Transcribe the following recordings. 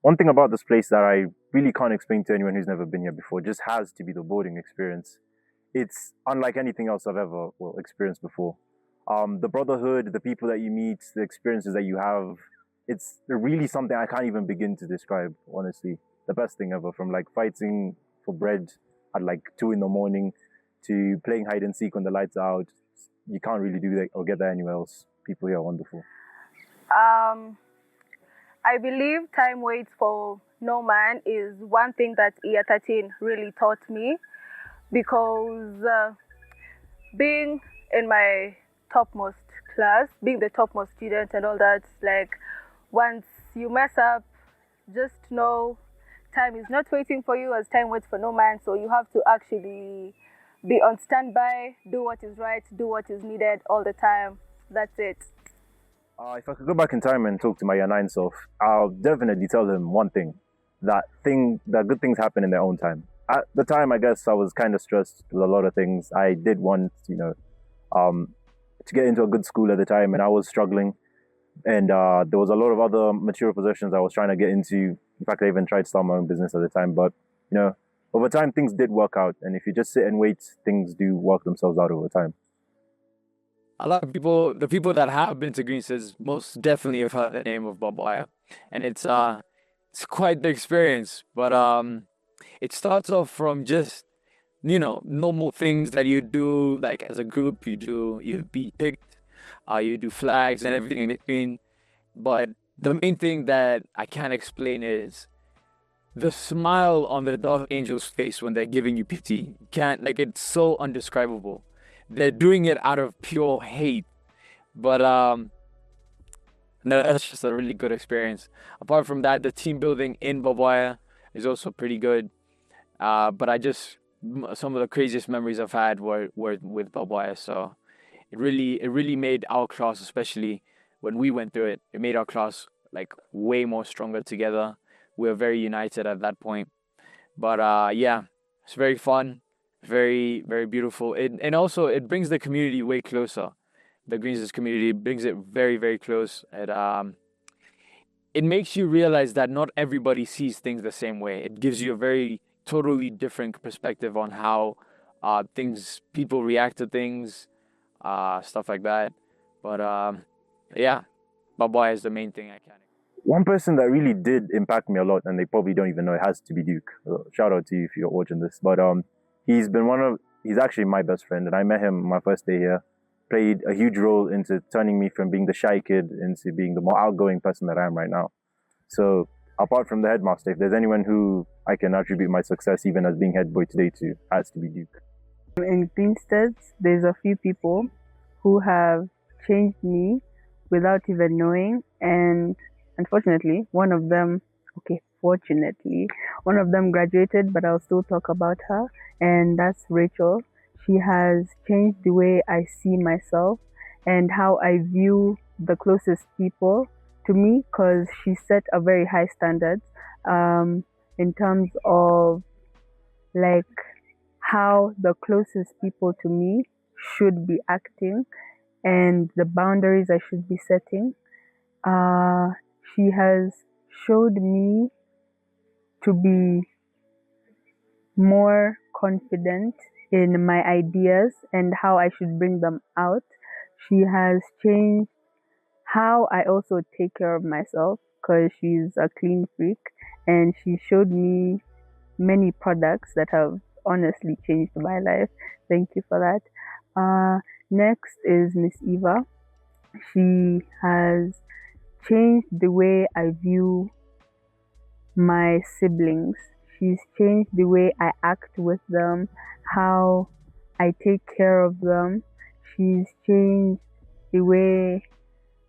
One thing about this place that I really can't explain to anyone who's never been here before just has to be the boarding experience. It's unlike anything else I've ever experienced before. The brotherhood, the people that you meet, the experiences that you have, it's really something I can't even begin to describe, honestly. The best thing ever, from like fighting for bread at like 2 in the morning to playing hide and seek when the lights are out. You can't really do that or get that anywhere else. People here are wonderful. Um, I believe time waits for no man is one thing that year 13 really taught me, because being in my topmost class, being the topmost student and all that, like once you mess up, just know time is not waiting for you as time waits for no man. So you have to actually be on standby, do what is right, do what is needed all the time. That's it. If I could go back in time and talk to my year 9 self, I'll definitely tell him one thing: that good things happen in their own time. At the time, I guess I was kind of stressed with a lot of things. I did want, to get into a good school at the time, and I was struggling. And there was a lot of other material possessions I was trying to get into. In fact, I even tried to start my own business at the time. But over time, things did work out. And if you just sit and wait, things do work themselves out over time. A lot of people, the people that have been to Greensteds, most definitely have heard the name of Babaya, and it's quite the experience. But it starts off from just normal things that you do, like as a group. You be picked, you do flags and everything in between. But the main thing that I can't explain is the smile on the Dark Angel's face when they're giving you pity. Can't like It's so undescribable. They're doing it out of pure hate. But no, that's just a really good experience. Apart from that, the team building in Babaya is also pretty good. But some of the craziest memories I've had were with Babaya. So it really made our class, especially when we went through it, it made our class like way more stronger together. We were very united at that point. But yeah, it's very fun, very very beautiful. And also it brings the community way closer. The Greens community brings it very very close. It makes you realize that not everybody sees things the same way. It gives you a very totally different perspective on how people react to things, stuff like that. But yeah, Baba is the main thing I can. One person that really did impact me a lot, and they probably don't even know it, has to be Duke. Shout out to you if you're watching this. But he's actually my best friend, and I met him my first day here. Played a huge role into turning me from being the shy kid into being the more outgoing person that I am right now. So apart from the headmaster, if there's anyone who I can attribute my success even as being head boy today to, it has to be Duke. In Greensteds, there's a few people who have changed me without even knowing, and unfortunately, fortunately, one of them graduated, but I'll still talk about her, and that's Rachel. She has changed the way I see myself and how I view the closest people to me, because she set a very high standard in terms of like how the closest people to me should be acting and the boundaries I should be setting. She has showed me to be more confident in my ideas and how I should bring them out. She has changed how I also take care of myself, because she's a clean freak, and she showed me many products that have honestly changed my life. Thank you for that. Next is Miss Eva. She has changed the way I view my siblings. She's changed the way I act with them, how I take care of them. She's changed the way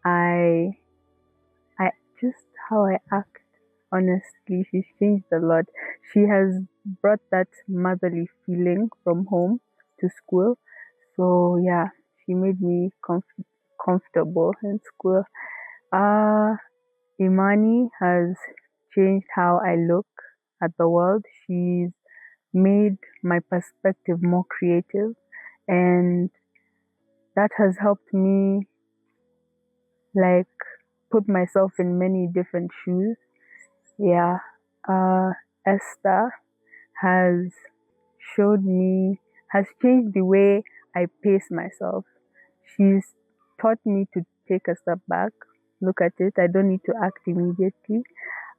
I just how I act. Honestly, she's changed a lot. She has brought that motherly feeling from home to school. So yeah, She made me comfortable in school. Imani has changed how I look at the world. She's made my perspective more creative, and that has helped me like put myself in many different shoes. Yeah. Esther has showed me, has changed the way I pace myself. She's taught me to take a step back, look at it. I don't need to act immediately.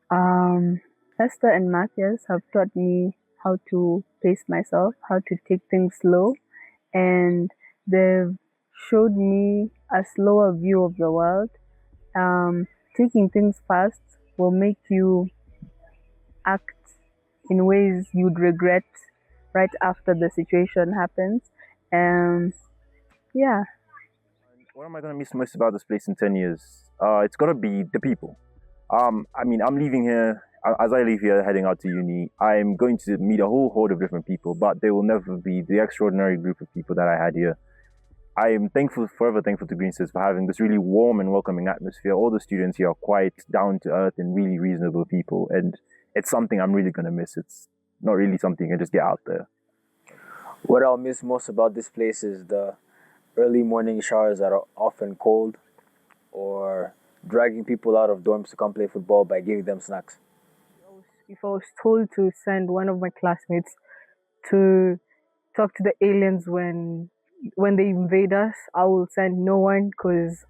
Um, Esther and Matthias have taught me how to pace myself, how to take things slow, and they've showed me a slower view of the world. Taking things fast will make you act in ways you'd regret right after the situation happens. Yeah. What am I gonna miss most about this place in 10 years? It's gotta be the people. I mean, I'm leaving here. As I leave here, heading out to uni, I'm going to meet a whole horde of different people, but they will never be the extraordinary group of people that I had here. I am thankful, forever thankful to Greensteds for having this really warm and welcoming atmosphere. All the students here are quite down to earth and really reasonable people, and it's something I'm really gonna miss. It's not really something you can just get out there. What I'll miss most about this place is the early morning showers that are often cold, or dragging people out of dorms to come play football by giving them snacks. If I was told to send one of my classmates to talk to the aliens when they invade us, I will send no one because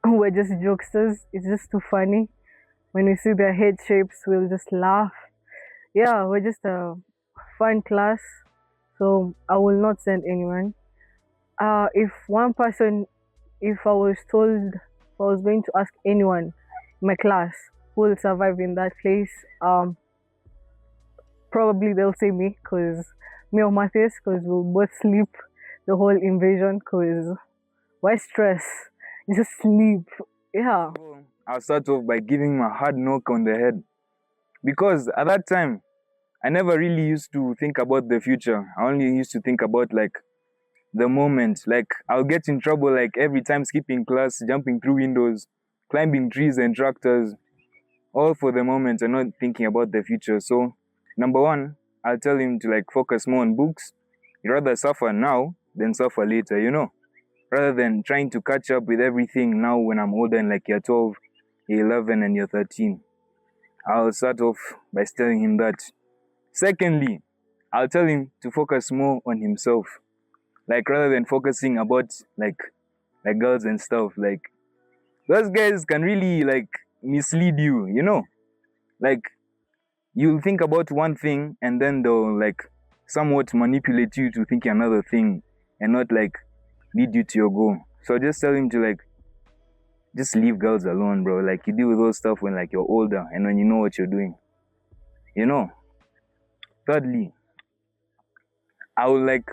we're just jokesters. It's just too funny. When we see their head shapes, we'll just laugh. Yeah, we're just a fun class. So I will not send anyone. If one person, if I was told, if I was going to ask anyone in my class who will survive in that place, probably they'll say me, cause me or Matthias, cause we'll both sleep the whole invasion. Cause why stress? Just sleep. Yeah. I'll start off by giving him a hard knock on the head, because at that time I never really used to think about the future. I only used to think about like the moment. Like I'll get in trouble like every time skipping class, jumping through windows, climbing trees and tractors, all for the moment and not thinking about the future. So number one, I'll tell him to like focus more on books. You'd rather suffer now than suffer later, you know, rather than trying to catch up with everything now when I'm older and like you're 12, you're 11 and you're 13. I'll start off by telling him that. Secondly, I'll tell him to focus more on himself. Like rather than focusing about like girls and stuff, like those guys can really like mislead you, you know? Like you'll think about one thing and then they'll like somewhat manipulate you to think another thing and not like lead you to your goal. So just tell him to like just leave girls alone, bro. Like you deal with those stuff when like you're older and when you know what you're doing. You know? Thirdly, I will like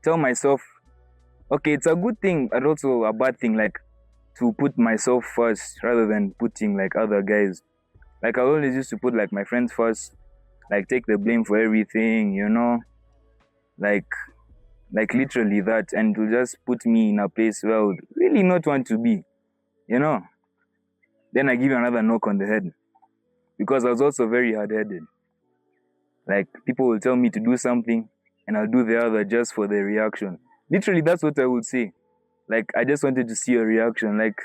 tell myself, okay, it's a good thing but also a bad thing, like to put myself first rather than putting like other guys. Like I always used to put like my friends first, like take the blame for everything, you know, like literally that, and to just put me in a place where I would really not want to be, you know. Then I give you another knock on the head, because I was also very hard-headed. Like people will tell me to do something and I'll do the other just for the reaction. Literally, that's what I would say. Like I just wanted to see a reaction. Like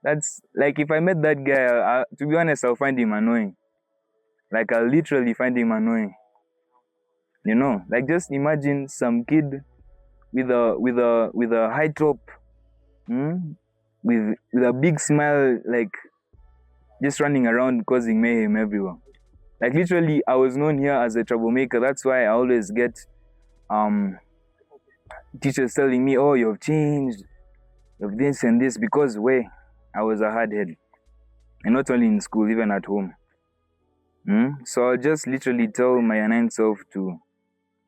that's like if I met that guy, to be honest, I'll find him annoying. Like I'll literally find him annoying. You know, like just imagine some kid with a high top, with a big smile, like just running around causing mayhem everywhere. Like literally, I was known here as a troublemaker. That's why I always get teachers telling me, "Oh, you've changed, you've this and this," because I was a hardhead, and not only in school, even at home. So I'll just literally tell my young self to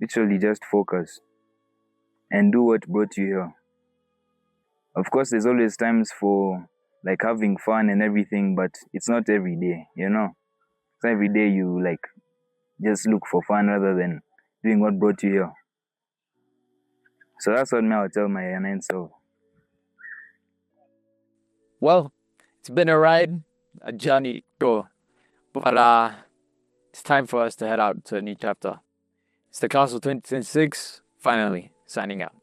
literally just focus and do what brought you here. Of course, there's always times for like having fun and everything, but it's not every day, you know. So every day you like just look for fun rather than doing what brought you here. So that's what me I would tell my year 9 self. Well, it's been a ride, a journey, sure, but it's time for us to head out to a new chapter. It's the Council 2026, finally signing out.